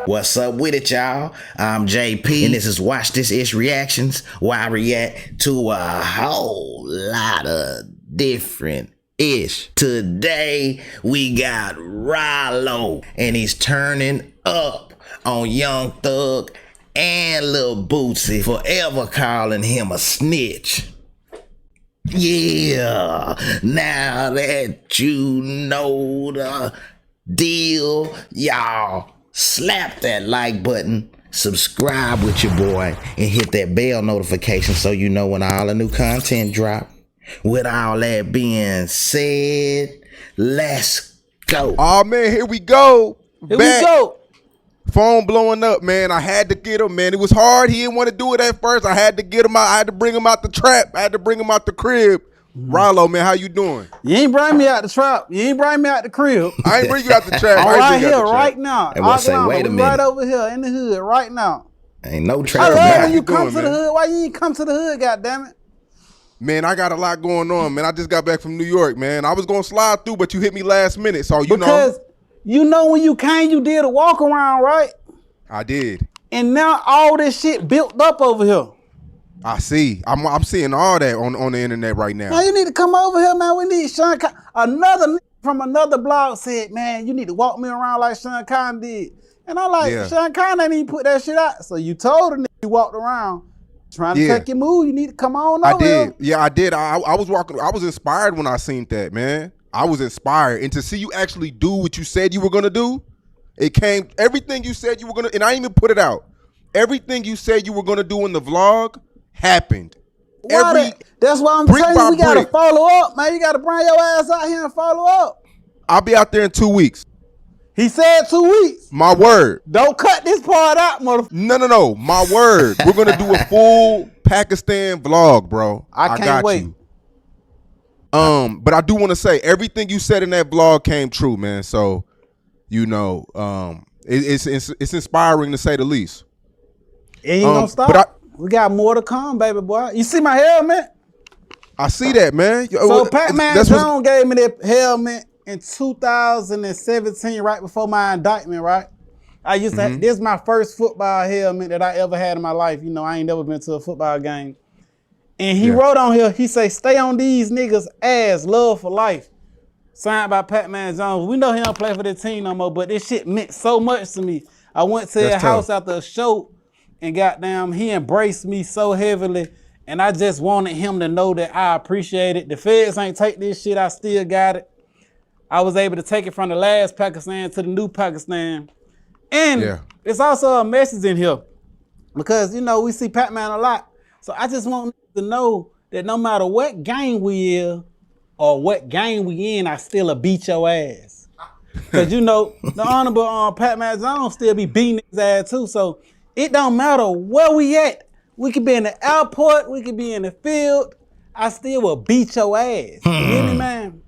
What's up with it, y'all? I'm JP, and this is Watch This Ish Reactions, where I react to a whole lot of different ish. Today, we got Ralo, and he's turning up on Young Thug and Lil Boosie, forever calling him a snitch. Yeah, now that you know the deal, y'all slap that like button, subscribe with your boy, and hit that bell notification so you know when all the new content drop. With all that being said, let's go. Oh man, here we go. Here we go. Phone blowing up, man. I had to get him, man. It was hard. He didn't want to do it at first. I had to get him out. I had to bring him out the trap. I had to bring him out the crib. Ralo, man, how you doing? You ain't bring me out the trap. You ain't bring me out the crib. I ain't bring you out the trap. I'm right here, right now. And we'll say, wait a minute. Right over here in the hood, right now. Ain't no trap. I love when you doing, come to the hood. Why you ain't come to the hood, goddammit? Man, I got a lot going on, man. I just got back from New York, man. I was going to slide through, but you hit me last minute, so you know. Because you know when you came, you did a walk around, right? I did. And now all this shit built up over here. I see. I'm seeing all that on the internet right now. Man, you need to come over here, man. We need Sean Con. Another nigga from another blog said, man, you need to walk me around like Sean Con did. And I'm like, Yeah. Sean Con ain't even put that shit out. So you told the nigga you walked around trying to take your move. You need to come on over here. Yeah, I did. I was walking. I was inspired when I seen that, man. I was inspired. And to see you actually do what you said you were going to do, it came, everything you said you were going to, and I didn't even put it out. Everything you said you were going to do in the vlog happened. That's why I'm telling you, we got to follow up, man. You got to bring your ass out here and follow up. I'll be out there in 2 weeks. He said 2 weeks. My word. Don't cut this part out, motherfucker. No. My word. We're going to do a full Pakistan vlog, bro. I can't wait. You. But I do want to say, everything you said in that vlog came true, man. So, you know, it's inspiring to say the least. It ain't gonna stop. We got more to come, baby boy. You see my helmet? I see that, man. So Pac-Man Jones gave me that helmet in 2017, right before my indictment, right? I used to have, this is my first football helmet that I ever had in my life. You know, I ain't never been to a football game. And he wrote on here, he say, stay on these niggas' ass, love for life. Signed by Pac-Man Jones. We know he don't play for the team no more, but this shit meant so much to me. I went to his house after a show, and goddamn, he embraced me so heavily, and I just wanted him to know that I appreciate it. The feds ain't take this shit, I still got it. I was able to take it from the last Pakistan to the new Pakistan. And it's also a message in here, because, you know, we see Pac-Man a lot. So I just want to know that no matter what gang we in or what gang we in, I still beat your ass. Because, you know, the honorable Pac-Man Jones still be beating his ass too. So it don't matter where we at. We could be in the airport. We could be in the field. I still will beat your ass. You hear me, man?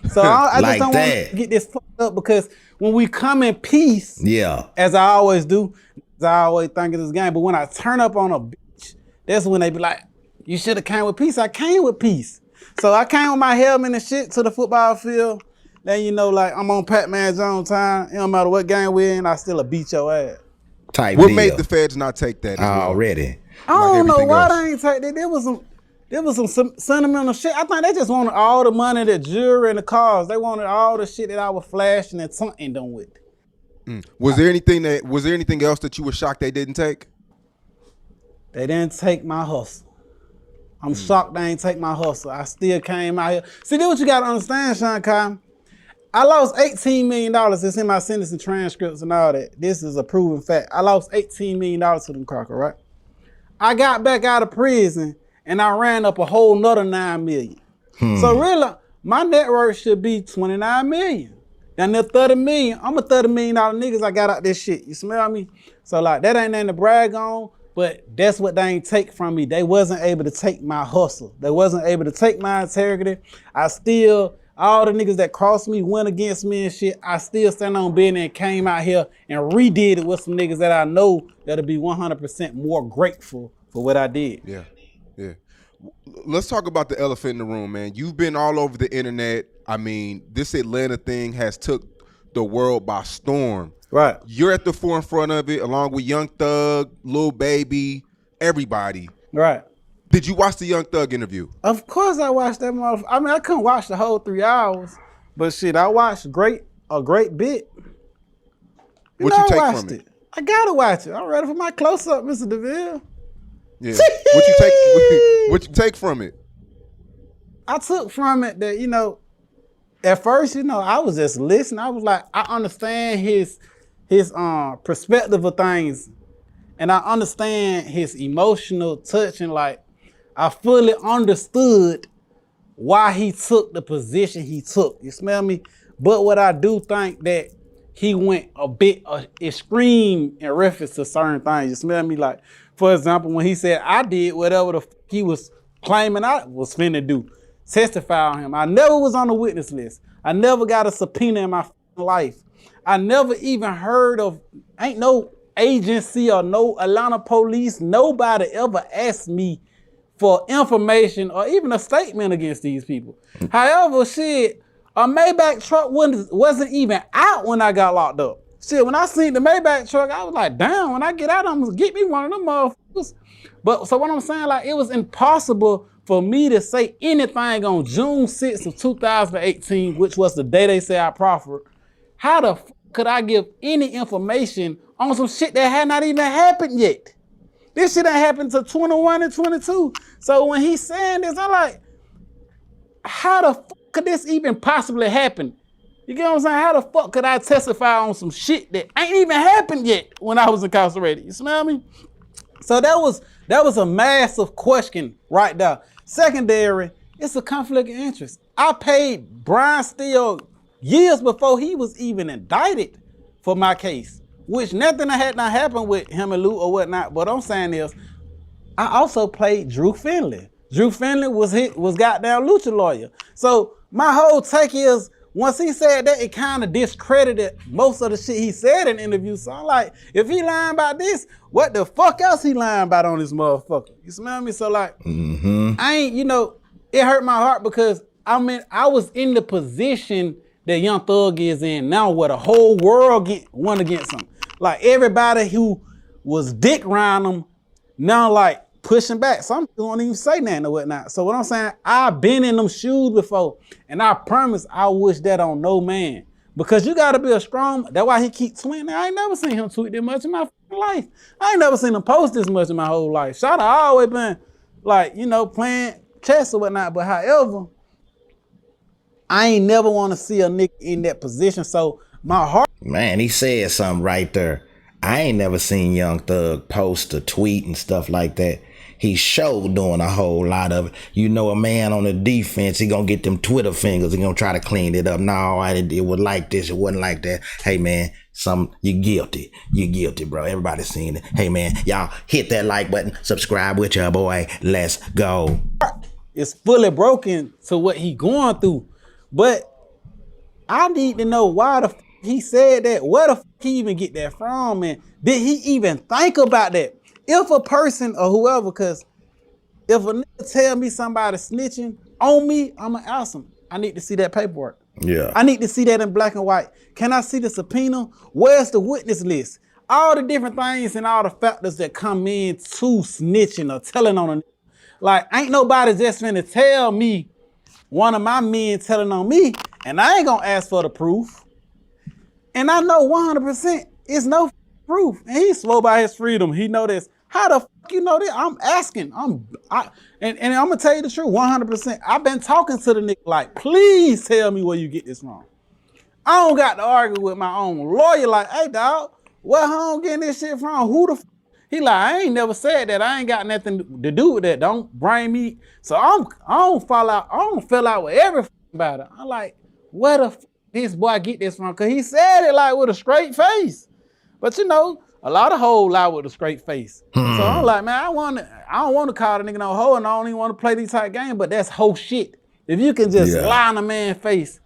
So I just don't want to get this fucked up, because when we come in peace, as I always do, as I always think of this game, but when I turn up on a bitch, that's when they be like, you should have came with peace. I came with peace. So I came with my helmet and shit to the football field. Then, you know, like, I'm on Pac-Man Jones time. It don't matter what game we're in, I still beat your ass. What made the feds not take that already? I don't know why they ain't take that. There was some sentimental shit. I think they just wanted all the money, the jewelry, and the cars. They wanted all the shit that I was flashing and taunting them with. Was there anything else that you were shocked they didn't take? They didn't take my hustle. I'm shocked they ain't take my hustle. I still came out here. See, this what you gotta understand, Sean Kyle. I lost $18 million. It's in my sentencing transcripts and all that. This is a proven fact. I lost $18 million to them cracker, right? I got back out of prison and I ran up a whole nother $9 million. So really, my net worth should be $29 million. Down there $30 million. I'm a $30 million niggas. I got out this shit. You smell me? So like, that ain't nothing to brag on, but that's what they ain't take from me. They wasn't able to take my hustle. They wasn't able to take my integrity. All the niggas that crossed me, went against me and shit, I still stand on business and came out here and redid it with some niggas that I know that'll be 100% more grateful for what I did. Yeah. Let's talk about the elephant in the room, man. You've been all over the internet. I mean, this Atlanta thing has took the world by storm. Right. You're at the forefront of it, along with Young Thug, Lil Baby, everybody. Right. Did you watch the Young Thug interview? Of course I watched that motherfucker. I mean, I couldn't watch the whole 3 hours, but shit, I watched a great bit. What you take from it? I gotta watch it. I'm ready for my close-up, Mr. DeVille. Yeah. What you take from it? I took from it that, at first, I was just listening. I was like, I understand his perspective of things, and I understand his emotional touch, and like I fully understood why he took the position he took. You smell me? But what I do think that he went a bit extreme in reference to certain things. You smell me? Like, for example, when he said, I did whatever the he was claiming I was finna do, testify on him. I never was on the witness list. I never got a subpoena in my life. I never even heard of, ain't no agency or no Atlanta police, nobody ever asked me for information or even a statement against these people. However, shit, a Maybach truck wasn't even out when I got locked up. Shit, when I seen the Maybach truck, I was like, damn, when I get out, I'm gonna get me one of them motherfuckers. But so what I'm saying, like, it was impossible for me to say anything on June 6th of 2018, which was the day they say I proffered. How the f could I give any information on some shit that had not even happened yet? This shit ain't happened to 21 and 22. So when he's saying this, I'm like, how the fuck could this even possibly happen? You get what I'm saying? How the fuck could I testify on some shit that ain't even happened yet when I was incarcerated? You smell me? So that was a massive question right there. Secondary, it's a conflict of interest. I paid Brian Steele years before he was even indicted for my case, which nothing had not happened with him and Lou or whatnot. But I'm saying is, I also played Drew Finley. Drew Finley was goddamn Lucha lawyer. So my whole take is, once he said that, it kind of discredited most of the shit he said in interviews. So I'm like, if he lying about this, what the fuck else he lying about on this motherfucker? You smell me? So like, I ain't, it hurt my heart because I was in the position that Young Thug is in now, where the whole world went against him. Like, everybody who was dick around him now like pushing back. Some people don't even say nothing or whatnot. So what I'm saying, I've been in them shoes before, and I promise I wish that on no man. Because you gotta be a strong, that's why he keep tweeting. I ain't never seen him tweet that much in my life. I ain't never seen him post this much in my whole life. Shawty always been like, playing chess or whatnot. But however, I ain't never want to see a nigga in that position. So my heart. Man, he said something right there. I ain't never seen Young Thug post a tweet and stuff like that. He showed doing a whole lot of it. A man on the defense, he gonna get them Twitter fingers. He gonna try to clean it up. No, it was like this. It wasn't like that. Hey, man, you're guilty. You're guilty, bro. Everybody's seen it. Hey, man, y'all hit that like button. Subscribe with your boy. Let's go. It's fully broken to what he going through. But I need to know why the he said that. Where the he even get that from? And did he even think about that? If a person or whoever, because if a nigga tell me somebody snitching on me, I'm going to ask him. I need to see that paperwork. Yeah. I need to see that in black and white. Can I see the subpoena? Where's the witness list? All the different things and all the factors that come in to snitching or telling on a nigga. Like, ain't nobody just finna tell me one of my men telling on me, and I ain't gonna ask for the proof. And I know 100% it's no proof. And he's slow by his freedom. He know this. How the fuck you know that? I'm asking. And I'm gonna tell you the truth, 100%. I've been talking to the nigga like, please tell me where you get this from. I don't got to argue with my own lawyer like, hey dog, where home getting this shit from? Who the fuck? He like, I ain't never said that. I ain't got nothing to do with that. Don't bring me. So I don't fall out with everything about it. I'm like, where the fuck this boy get this from? Cause he said it like with a straight face. But a lot of hoes lie with a straight face. So I'm like, man, I don't want to call the nigga no hoe, and I don't even want to play these type games, but that's hoe shit. If you can just lie in a man's face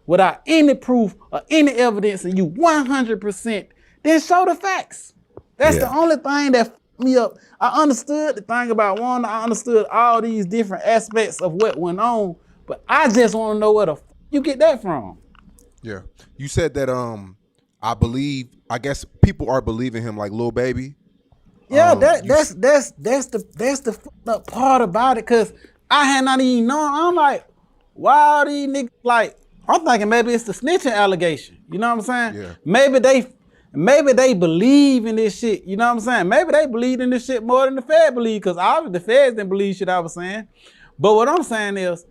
without any proof or any evidence and you 100%, then show the facts. That's the only thing that fucked me up. I understood the thing about Wanda. I understood all these different aspects of what went on, but I just want to know where the fuck you get that from. Yeah. You said that I guess people are believing him like Lil Baby. Yeah, that's the fucked up part about it, cause I had not even known. I'm like, why are these niggas like? I'm thinking maybe it's the snitching allegation. You know what I'm saying? Yeah. Maybe they believe in this shit. You know what I'm saying? Maybe they believe in this shit more than the Fed believe, cause obviously the Feds didn't believe shit I was saying. But what I'm saying is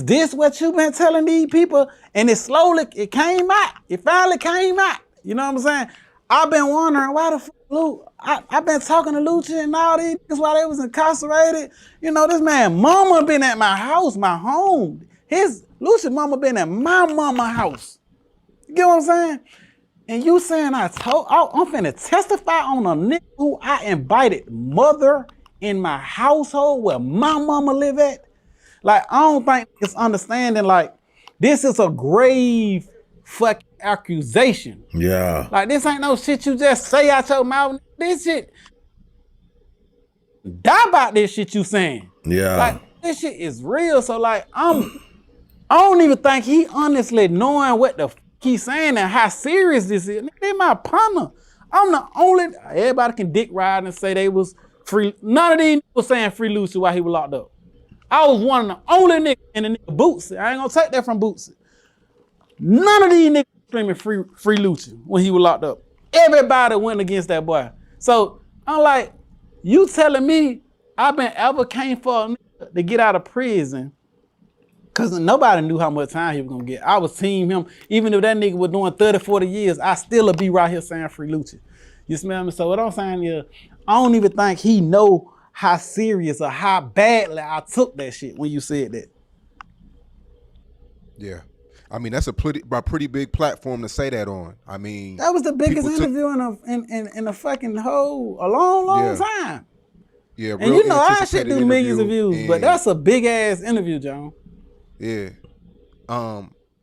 this what you been telling these people? And it came out. It finally came out. You know what I'm saying? I've been wondering why the fuck Luke. I've been talking to Lucci and all these niggas while they was incarcerated. You know, this man mama been at my house, my home. Lucci mama been at my mama house. You get what I'm saying? And you saying I'm finna testify on a nigga who I invited mother in my household where my mama live at? Like, I don't think it's understanding, like, this is a grave fucking accusation. Yeah. Like, this ain't no shit you just say out your mouth. This shit, die about this shit you saying. Yeah. Like, this shit is real. So, like, I don't even think he honestly knowing what the fuck he's saying and how serious this is. They my partner. I'm the only, everybody can dick ride and say they was free. None of these was saying free Lucci while he was locked up. I was one of the only niggas in the nigga Boosie. I ain't gonna take that from Boosie. None of these niggas screaming free Lucci when he was locked up. Everybody went against that boy. So I'm like, you telling me I've been ever came for a nigga to get out of prison, cause nobody knew how much time he was gonna get. I was team him. Even if that nigga was doing 30, 40 years, I still would be right here saying free Lucci. You smell me? So what I'm saying is, I don't even think he know how serious or how badly I took that shit when you said that. Yeah. I mean, that's a pretty big platform to say that on. I mean, that was the biggest interview in a fucking whole a long time. Yeah, and you know I should do millions of views, but that's a big ass interview, John. Yeah.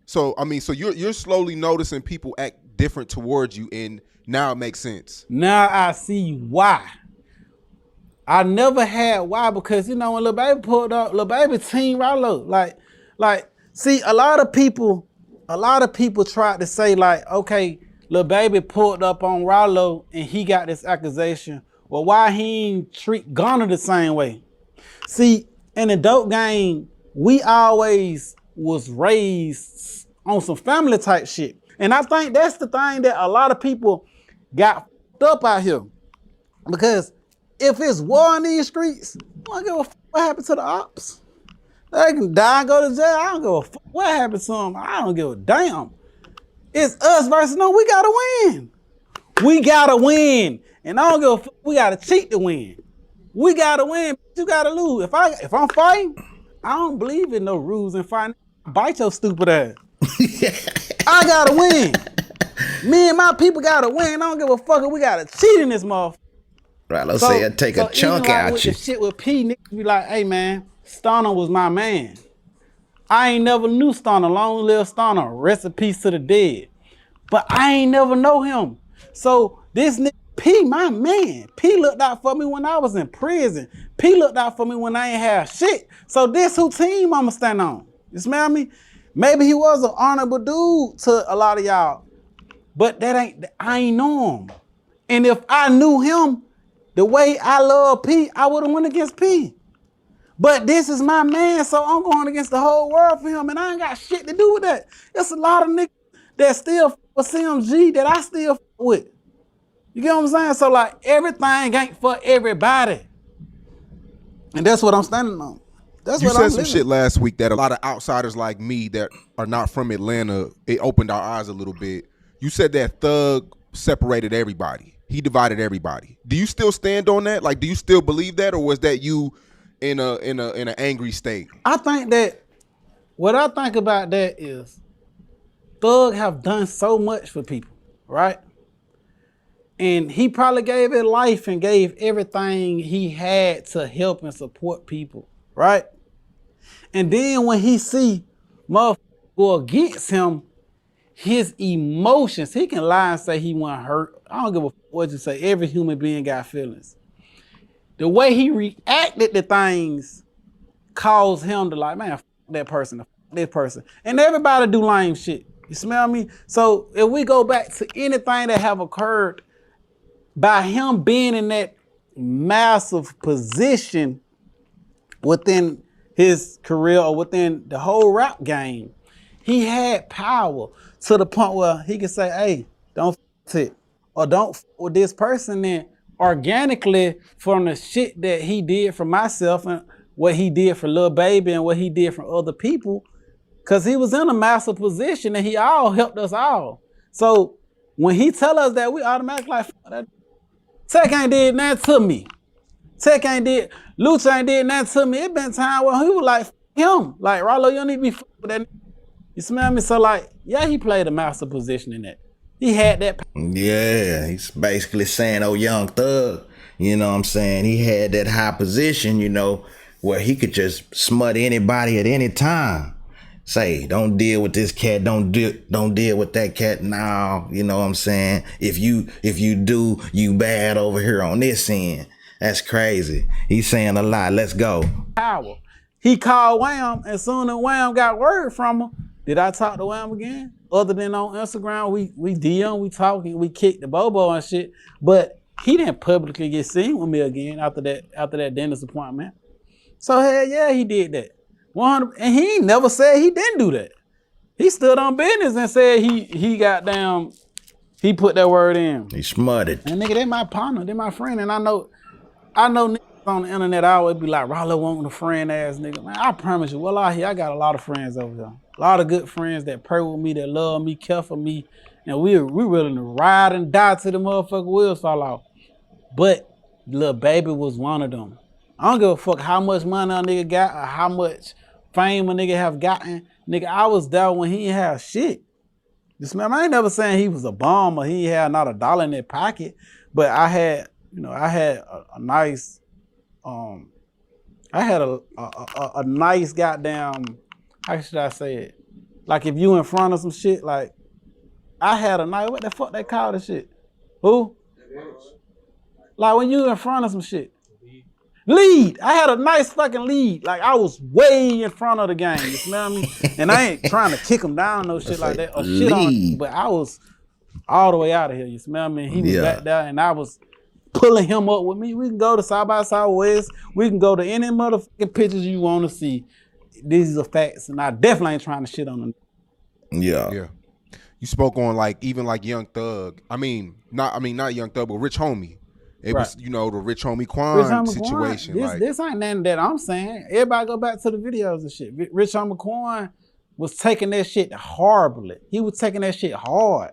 So I mean, so you're slowly noticing people act different towards you, and now it makes sense. Now I see why. I never had why, because you know when Lil Baby pulled up, Lil Baby team Ralo. Like, see, a lot of people tried to say like, okay, Lil Baby pulled up on Ralo and he got this accusation. Well, why he ain't treat Gunna the same way? See, in the dope game, we always was raised on some family type shit. And I think that's the thing that a lot of people got fucked up out here. Because if it's war in these streets, I don't give a fuck what happened to the ops. They can die and go to jail. I don't give a fuck what happened to them. I don't give a damn. It's us versus them. We gotta win. We gotta win. And I don't give a fuck. We gotta cheat to win. We gotta win. You gotta lose. If I'm fighting, I don't believe in no rules and fighting. Bite your stupid ass. I gotta win. Me and my people gotta win. I don't give a fuck if we gotta cheat in this motherfucker. Ralo said take a chunk out with you. The shit with P, niggas be like, hey man, Stunner was my man. I ain't never knew Stunner. Long live Stunner. Rest in peace to the dead. But I ain't never know him. So this nigga P, my man. P looked out for me when I was in prison. P looked out for me when I ain't have shit. So this who team I'ma stand on. You smell me? Maybe he was an honorable dude to a lot of y'all. But I ain't know him. And if I knew him the way I love P, I would have went against P. But this is my man, so I'm going against the whole world for him, and I ain't got shit to do with that. There's a lot of niggas that still for CMG that I still with. You get what I'm saying? So like everything ain't for everybody. And that's what I'm standing on. That's you what said I'm some living. Shit last week that a lot of outsiders like me that are not from Atlanta, it opened our eyes a little bit. You said that Thug separated everybody. He divided everybody. Do you still stand on that? Like, do you still believe that, or was that you in an angry state? I think that what I think about that is Thug have done so much for people, right? And he probably gave his life and gave everything he had to help and support people, right? And then when he see motherfuckers go against him, his emotions, he can lie and say he wasn't hurt. I don't give a fuck what you say. Every human being got feelings. The way he reacted to things caused him to like, man, fuck that person, fuck this person. And everybody do lame shit. You smell me? So if we go back to anything that have occurred by him being in that massive position within his career or within the whole rap game, he had power to the point where he could say, hey, don't f it, or don't f with this person. Then organically from the shit that he did for myself and what he did for Lil Baby and what he did for other people, because he was in a massive position and he all helped us all. So when he tell us that, we automatically like, that Tech ain't did nothing to me. Tech ain't did, Lucha ain't did nothing to me. It been time where he was like, him. Like, Ralo, you don't need to be with that. You smell me? So like, yeah, he played a master position in that. He had that. Yeah, he's basically saying, oh, Young Thug, you know what I'm saying? He had that high position, you know, where he could just smut anybody at any time. Say, don't deal with this cat, don't deal with that cat now, you know what I'm saying? If you do, you bad over here on this end. That's crazy. He's saying a lot. Let's go. Power. He called Wham, and soon as Wham got word from him, did I talk to Wham again? Other than on Instagram, we DM, we talking, we kicked the bobo and shit. But he didn't publicly get seen with me again after that dentist appointment. So hell yeah, he did that. 100, and he never said he didn't do that. He stood on business and said he got down, he put that word in. He smutted. And nigga, they my partner, they my friend, and I know niggas on the internet I always be like, Ralo want a friend ass nigga. Man, I promise you, well out here, I got a lot of friends over here. A lot of good friends that pray with me, that love me, care for me, and we willing to ride and die till the motherfucking wheels fall off. But Lil Baby was one of them. I don't give a fuck how much money a nigga got or how much fame a nigga have gotten. Nigga, I was there when he ain't have shit. You smell me? I ain't never saying he was a bum or he had not a dollar in his pocket, but I had a nice, I had a nice goddamn, how should I say it? Like if you in front of some shit, like I had a nice, what the fuck they call this shit? Who? Like when you in front of some shit. Lead. I had a nice fucking lead. Like I was way in front of the game. You smell me? And I ain't trying to kick him down, no shit like that, or shit on him, but I was all the way out of here. You smell me? He was back there, and I was pulling him up with me. We can go to South by Southwest. We can go to any motherfucking pictures you want to see. These are facts, and I definitely ain't trying to shit on them. Yeah. You spoke on like even like Young Thug. Not Young Thug, but Rich Homie. It was, you know, the Rich Homie Quan situation. This ain't nothing that I'm saying. Everybody go back to the videos and shit. Rich Homie Quan was taking that shit horribly. He was taking that shit hard.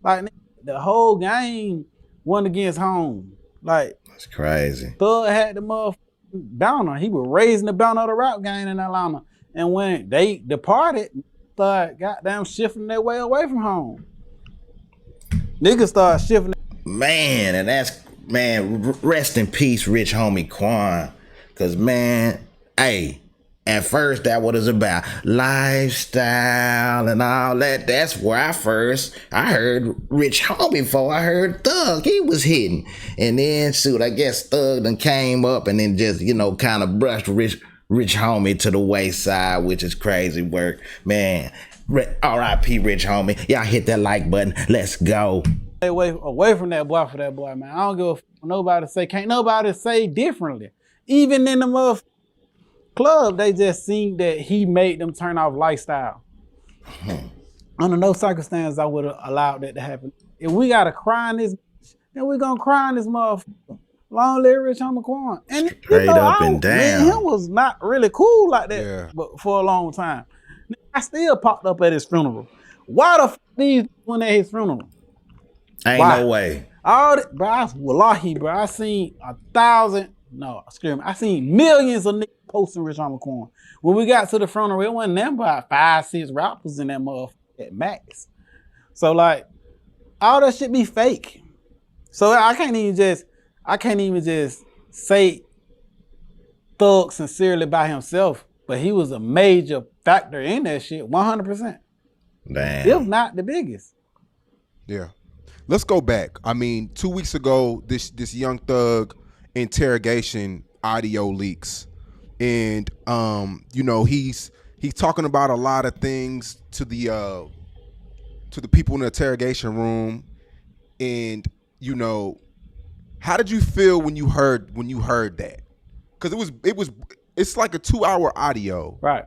Like the whole game went against home. Like that's crazy. Thug had the motherfucking banner. He was raising the banner of the rap game in Atlanta. And when they departed, Thug goddamn shifting their way away from home. Niggas started shifting. Man, and that's, man, rest in peace, Rich Homie Quan. Cause man, hey, at first that what it's about. Lifestyle and all that. That's where I heard Rich Homie before I heard Thug. He was hitting. And then shoot, I guess Thug done came up and then just, you know, kind of brushed Rich Homie to the wayside, which is crazy work. Man, R.I.P. Rich Homie. Y'all hit that like button. Let's go. Away from that boy for that boy, man. I don't give a fuck what nobody say. Can't nobody say differently. Even in the motherfucking club, they just seen that he made them turn off Lifestyle. Under no circumstance I would have allowed that to happen. If we gotta cry in this, then we gonna cry in this motherfucker. Long live Rich Homie Quan. And straight up and down. Me and him was not really cool like that but for a long time. I still popped up at his funeral. Why the fuck these went at his funeral? Ain't no way. All that, bro, wallahi, bro, I seen I seen millions of niggas posting Rich Homie Quan. When we got to the front of it wasn't them about 5-6 rappers in that motherfucker at max. So like, all that shit be fake. So I can't even just say Thug sincerely by himself, but he was a major factor in that shit, 100%. Damn. If not the biggest. Yeah. Let's go back. 2 weeks ago, this Young Thug interrogation audio leaks, and you know he's talking about a lot of things to the to the people in the interrogation room, and you know, how did you feel when you heard that? Because it's like a 2-hour audio, Right.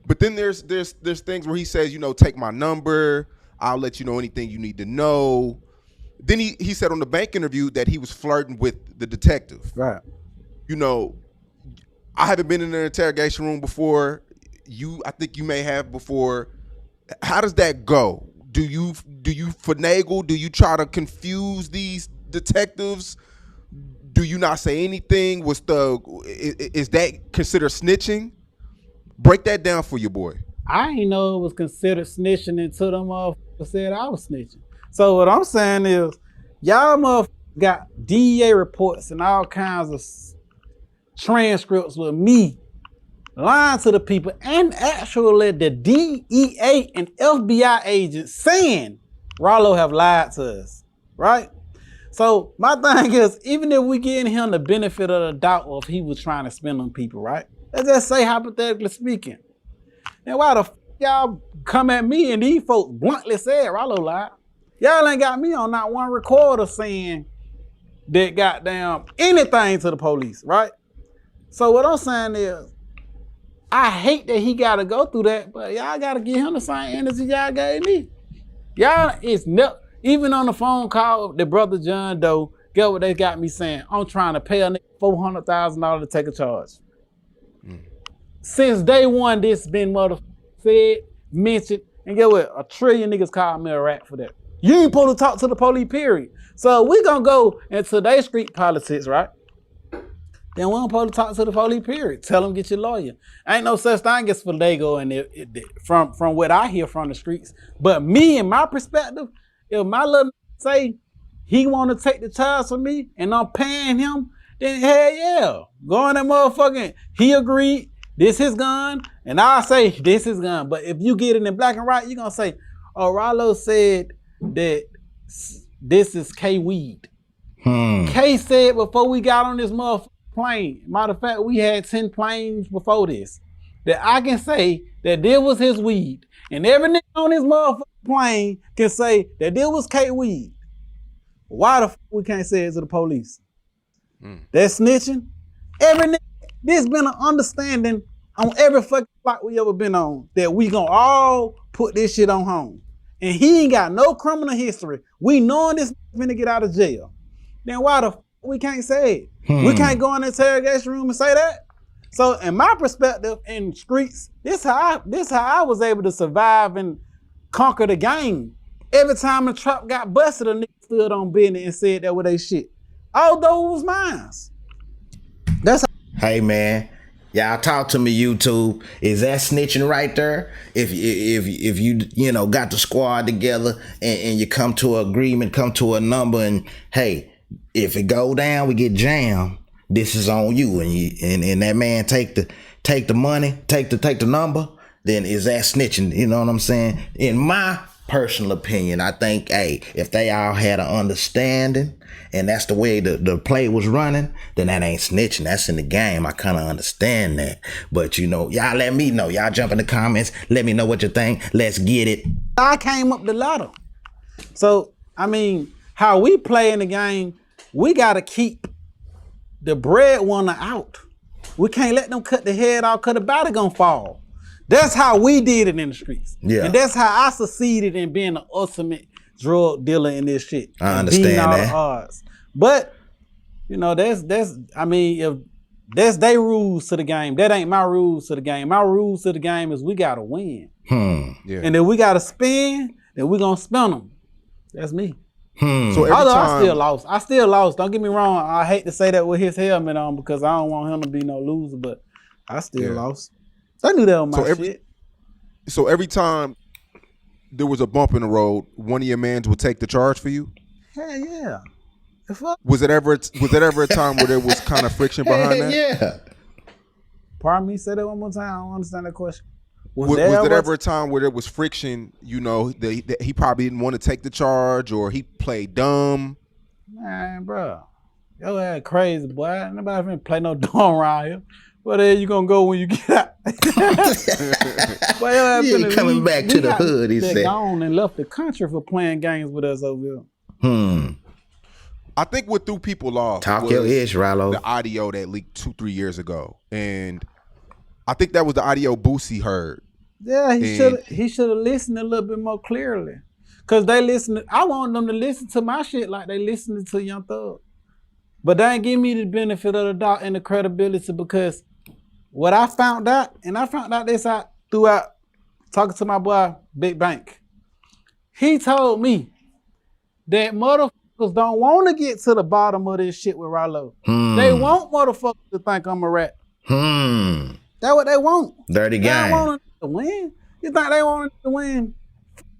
but then there's things where he says, you know, take my number, I'll let you know anything you need to know. Then he said on the bank interview that he was flirting with the detective. Right. You know, I haven't been in an interrogation room before. I think you may have before. How does that go? Do you finagle? Do you try to confuse these detectives? Do you not say anything? Is that considered snitching? Break that down for your boy. I ain't know it was considered snitching until them motherfuckers said I was snitching. So what I'm saying is, y'all motherfuckers got DEA reports and all kinds of transcripts with me lying to the people, and actually the DEA and FBI agents saying Ralo have lied to us, right? So my thing is, even if we give him the benefit of the doubt of he was trying to spin on people, right? Let's just say, hypothetically speaking. Then why the f y'all come at me and these folks bluntly said Ralo lied? Y'all ain't got me on not one recorder saying that goddamn anything to the police, right? So what I'm saying is, I hate that he gotta go through that, but y'all gotta give him the same energy y'all gave me. Y'all is even on the phone call with the brother John Doe, get what they got me saying? I'm trying to pay a nigga $400,000 to take a charge. Since day one, this been said, mentioned, and get what? 1 trillion niggas called me a rat for that. You ain't supposed to talk to the police, period. So we gonna go into their street politics, right? Then we don't supposed to talk to the police, period. Tell them get your lawyer. Ain't no such thing as finagle, and from what I hear from the streets. But me, in my perspective, if my little say he want to take the charge from me and I'm paying him, then hell yeah. Go in that motherfucking, he agreed, this his gun, and I say this his gun. But if you get it in black and white, you're going to say, oh, Ralo said that this is K-weed. K said before we got on this motherfucking plane, matter of fact, we had 10 planes before this, that I can say that this was his weed. And every nigga on this motherfucking plane can say that this was K-weed. Why the fuck we can't say it to the police? That's snitching. Every nigga, there's been an understanding on every fucking flight we ever been on that we gonna all put this shit on home. And he ain't got no criminal history. We knowing this finna get out of jail. Then why the fuck we can't say it? We can't go in the interrogation room and say that. So in my perspective, in streets, this how I was able to survive and conquer the game. Every time the trap got busted, a nigga stood on business and said that was they shit. Although it was mine. That's how. Hey man, y'all talk to me, YouTube. Is that snitching right there? If you know got the squad together and you come to an agreement, come to a number, and hey, if it go down, we get jammed. This is on you, and that man take the money, take the number. Then is that snitching? You know what I'm saying? In my personal opinion, I think, hey, if they all had an understanding and that's the way the play was running, then that ain't snitching. That's in the game. I kind of understand that. But you know, y'all let me know. Y'all jump in the comments. Let me know what you think. Let's get it. I came up the ladder. So, I mean, how we play in the game, we got to keep the breadwinner out. We can't let them cut the head off because the body gonna fall. That's how we did it in the streets. Yeah. And that's how I succeeded in being the ultimate drug dealer in this shit. I understand all that. The odds. But, you know, I mean, if that's their rules to the game, that ain't my rules to the game. My rules to the game is we gotta win. Yeah. And if we gotta spin, then we gonna spin them. That's me. So I still lost. Don't get me wrong. I hate to say that with his helmet on because I don't want him to be no loser, but I still lost. I knew that on my shit. So every time there was a bump in the road, one of your mans would take the charge for you? Hell yeah. Was it ever a time where there was kind of friction behind that? Yeah. Pardon me, say that one more time. I don't understand that question. Was there ever a time where there was friction, you know, that he probably didn't want to take the charge or he played dumb? Man, bro. Yo, that crazy, boy. Nobody finna play no dumb around here. Where the hell you gonna go when you get out? Well, He ain't coming back to the hood, he said. Gone and left the country for playing games with us over here. I think what threw people off Talk your ish, Ralo. the audio that leaked 2-3 years ago, and I think that was the audio Boosie heard. Yeah, he should have listened a little bit more clearly. Cause they listen. I want them to listen to my shit like they listening to Young Thug, but they ain't give me the benefit of the doubt and the credibility because what I found out, and I found out this out throughout talking to my boy Big Bank. He told me that motherfuckers don't want to get to the bottom of this shit with Ralo. They want motherfuckers to think I'm a rat. That's what they want. Dirty They game. don't want to win. You think they wanted to win?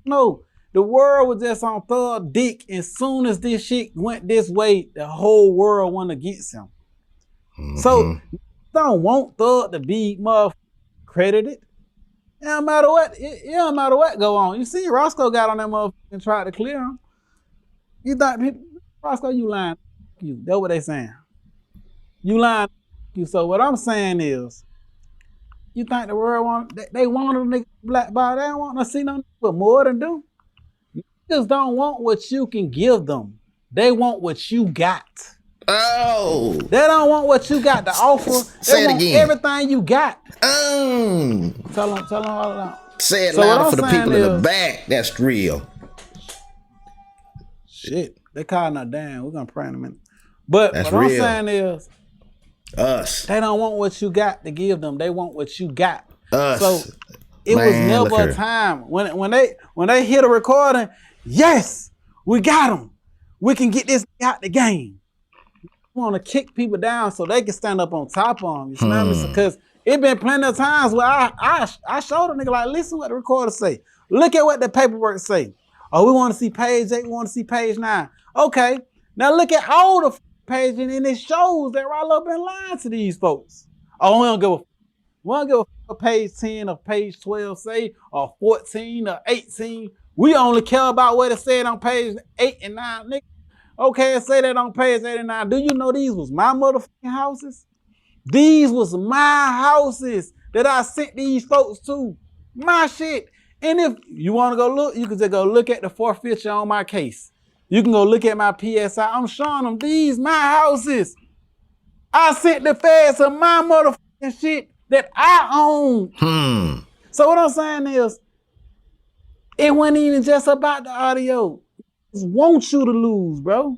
No. The world was just on Thug dick. As soon as this shit went this way, the whole world went against him. So, don't want Thug to be motherfucking credited. It don't matter what. It don't matter what go on. You see, Roscoe got on that motherfucker and tried to clear him. You thought, Roscoe, you lying. You. That's what they saying. You lying. You. So what I'm saying is, you think the world they want a nigga black body. They don't want to see no nigga with more than do. Niggas don't want what you can give them. They want what you got. Oh. They don't want what you got to offer. Say they it want again. everything you got. Tell them all that. Say it So what louder I'm for the saying people in the is- back. That's real. Shit. They calling us down. We're gonna pray in a minute. But That's what real. I'm saying is, Us. they don't want what you got to give them. They want what you got. Us. So it was Man, look never here. a time when they hit a recording. Yes, we got them. We can get this out the game. We want to kick people down so they can stand up on top of them. You smell me? Because it been plenty of times where I showed a nigga like, listen what the recorder say. Look at what the paperwork say. Oh, we want to see page 8. We want to see page 9. Okay, now look at all the pages and it shows that Ralo been lying to these folks. Oh, we don't give a what page 10 or page 12 say, or 14 or 18. We only care about what it said on page 8 and 9, nigga. Okay, say that on page 8 and 9. Do you know these was my motherfucking houses? These was my houses that I sent these folks to. My shit. And if you want to go look, you can just go look at the forfeiture on my case. You can go look at my PSI. I'm showing them these my houses. I sent the feds to my motherfucking shit that I own. So what I'm saying is, it wasn't even just about the audio. It want you to lose, bro.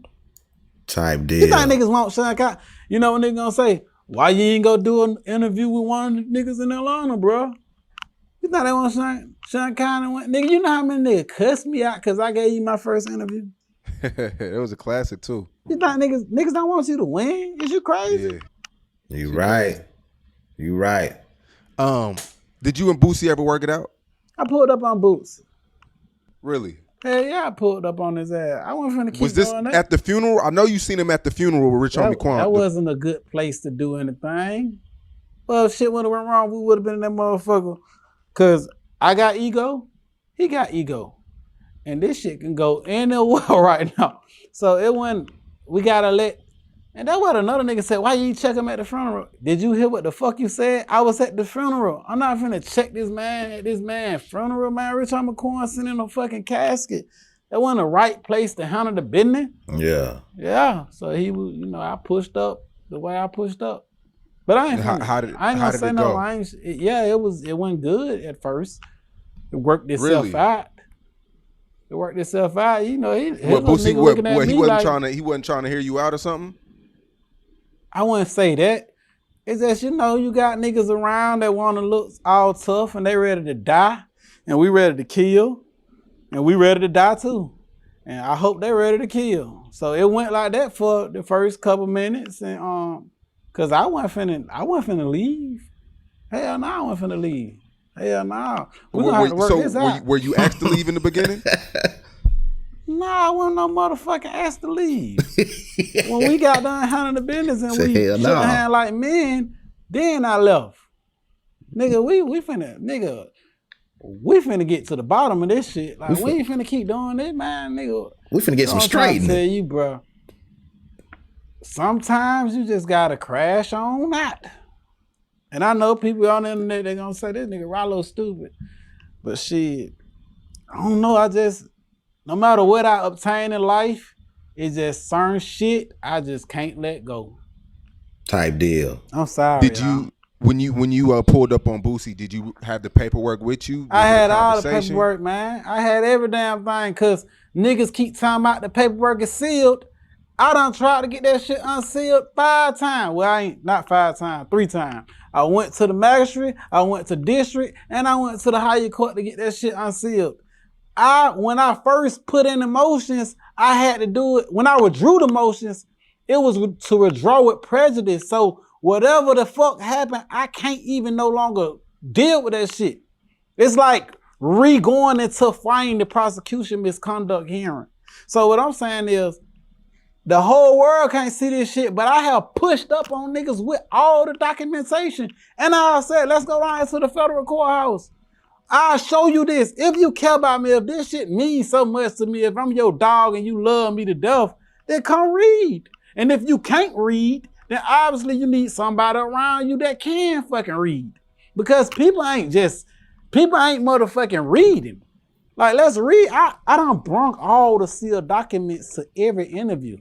Type You deal. think niggas want Sean Connery? You know what niggas gonna say? Why you ain't go do an interview with one of the niggas in Atlanta, bro? You thought they want Sean Connery? Nigga, you know how many niggas cussed me out because I gave you my first interview? It was a classic too. You think niggas don't want you to win? Is you crazy? Yeah. You right. You right. Did you and Boosie ever work it out? I pulled up on Boots. Really? Hell yeah, I pulled up on his ass. I wasn't finna keep Was this doing that. at the funeral? I know you seen him at the funeral with Rich Homie Quan. That wasn't a good place to do anything. Well, if shit would have went wrong, we would have been in that motherfucker. Cause I got ego, he got ego. And this shit can go anywhere right now. So it wasn't, we gotta let, and that's what another nigga said, why you ain't check him at the funeral? Did you hear what the fuck you said? I was at the funeral. I'm not finna check this man at this man's funeral, man. Rich Homie Quan sitting in a fucking casket. That wasn't the right place to handle the business. Yeah. Yeah, so he was, I pushed up the way I pushed up. But I ain't How did gonna say it no. go? It went good at first. It worked itself Really? out. It worked itself out. He What Boosie? He wasn't trying to hear you out or something. I wouldn't say that. It's just, you got niggas around that want to look all tough and they ready to die, and we ready to kill, and we ready to die too. And I hope they ready to kill. So it went like that for the first couple minutes, and cause I wasn't finna leave. Hell no, I wasn't finna leave. Hell no. We gonna have to work this out. Were you asked to leave in the beginning? No, I wasn't no motherfucking asked to leave. When we got done handling the business and Say we hell shook no. hand like men, then I left. Nigga, we finna get to the bottom of this shit. Like, we ain't finna keep doing this, man, nigga. We finna get some I'm trying to straightening. tell you, bro. Sometimes you just gotta crash on out. And I know people on the internet, they're gonna say this nigga Ralo stupid. But shit, I don't know. No matter what I obtain in life, it's just certain shit I just can't let go. Type deal. I'm sorry. Did you when you pulled up on Boosie? Did you have the paperwork with you? I had all the paperwork, man. I had every damn thing, cause niggas keep talking about the paperwork is sealed. I done tried to get that shit unsealed 5 times. Well, I ain't not 5 times, 3 times. I went to the magistrate, I went to district, and I went to the higher court to get that shit unsealed. When I first put in the motions, I had to do it. When I withdrew the motions, it was to withdraw with prejudice. So whatever the fuck happened, I can't even no longer deal with that shit. It's like going into fighting the prosecution misconduct hearing. So what I'm saying is, the whole world can't see this shit, but I have pushed up on niggas with all the documentation. And I said, let's go down to the federal courthouse. I'll show you this. If you care about me, if this shit means so much to me, if I'm your dog and you love me to death, then come read. And if you can't read, then obviously you need somebody around you that can fucking read. Because people ain't motherfucking reading. Like, let's read. I done brung all the sealed documents to every interview.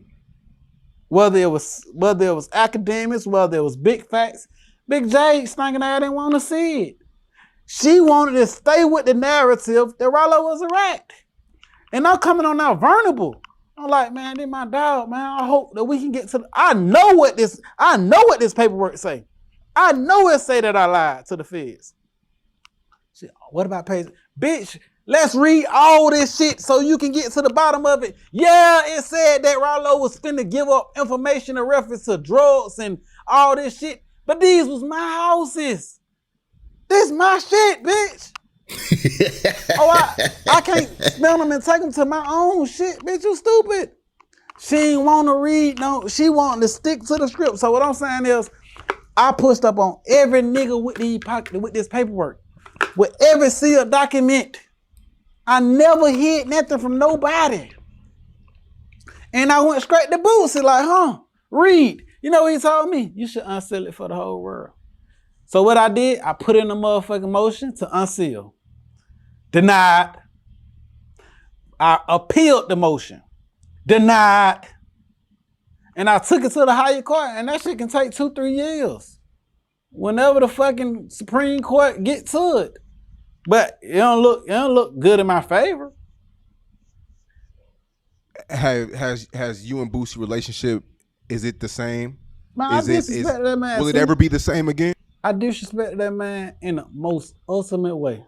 Whether it was academics, whether it was big facts, Big J stinking ass didn't want to see it. She wanted to stay with the narrative that Ralo was a rat. And I'm coming on now vulnerable. I'm like, man, this my dog, man. I hope that we can get to I know what this paperwork say. I know it say that I lied to the feds. Shit, what about page? Bitch, let's read all this shit so you can get to the bottom of it. Yeah, it said that Ralo was finna give up information in reference to drugs and all this shit. But these was my houses. This my shit, bitch. I can't smell them and take them to my own shit, bitch. You stupid. She ain't want to read, no. She wanted to stick to the script. So what I'm saying is, I pushed up on every nigga with this paperwork, with every sealed document. I never hid nothing from nobody. And I went straight to Boosie, like, read. You know what he told me? You should unseal it for the whole world. So what I did, I put in a motherfucking motion to unseal. Denied. I appealed the motion. Denied. And I took it to the higher court, and that shit can take 2-3 years. Whenever the fucking Supreme Court get to it. But it don't look good in my favor. Has you and Boosie relationship, is it the same? Man, I disrespect that man. Will it ever be the same again? I disrespect that man in the most ultimate way.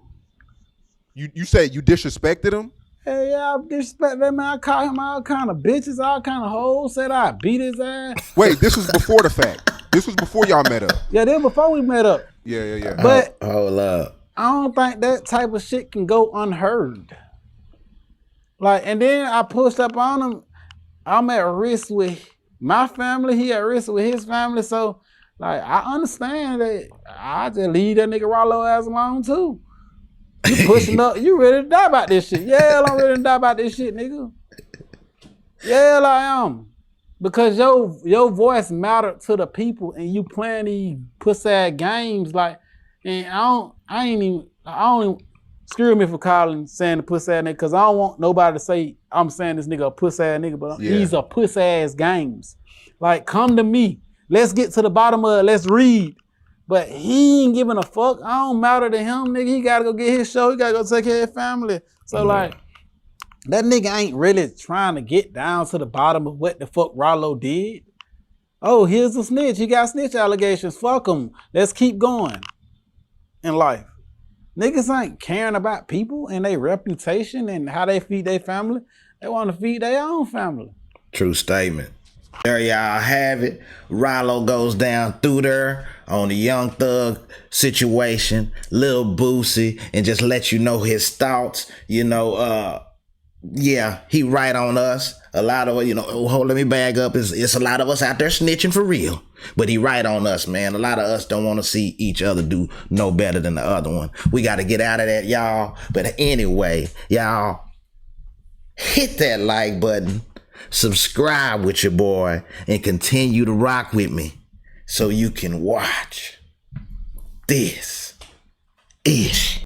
You say you disrespected him? Hey, yeah, I disrespect that man. I call him all kind of bitches, all kind of hoes. Said I beat his ass. Wait, this was before the fact. This was before y'all met up. Yeah, this before we met up. Yeah. But hold up. I don't think that type of shit can go unheard. Like, and then I pushed up on him. I'm at risk with my family. He at risk with his family. So, like, I understand that I just leave that nigga Ralo ass alone too. You pushing up, you ready to die about this shit. Yeah, I'm ready to die about this shit, nigga. Yeah, I am. Because your voice mattered to the people and you playing these pussy games, like, and I don't even screw me for saying the pussy ass nigga, because I don't want nobody to say I'm saying this nigga a pussy ass nigga, but these are pussy ass games. Like, come to me. Let's get to the bottom of it. Let's read. But he ain't giving a fuck. I don't matter to him, nigga. He gotta go get his show. He gotta go take care of his family. So like, that nigga ain't really trying to get down to the bottom of what the fuck Ralo did. Oh, here's a snitch. He got snitch allegations. Fuck him. Let's keep going in life. Niggas ain't caring about people and their reputation and how they feed their family. They want to feed their own family. True statement. There y'all have it. Ralo goes down through there on the Young Thug situation, Lil Boosie, and just let you know his thoughts. You know, yeah, he right on us. A lot of, let me bag up. It's a lot of us out there snitching for real. But he right on us, man. A lot of us don't want to see each other do no better than the other one. We got to get out of that, y'all. But anyway, y'all, hit that like button. Subscribe with your boy and continue to rock with me so you can watch. this ish.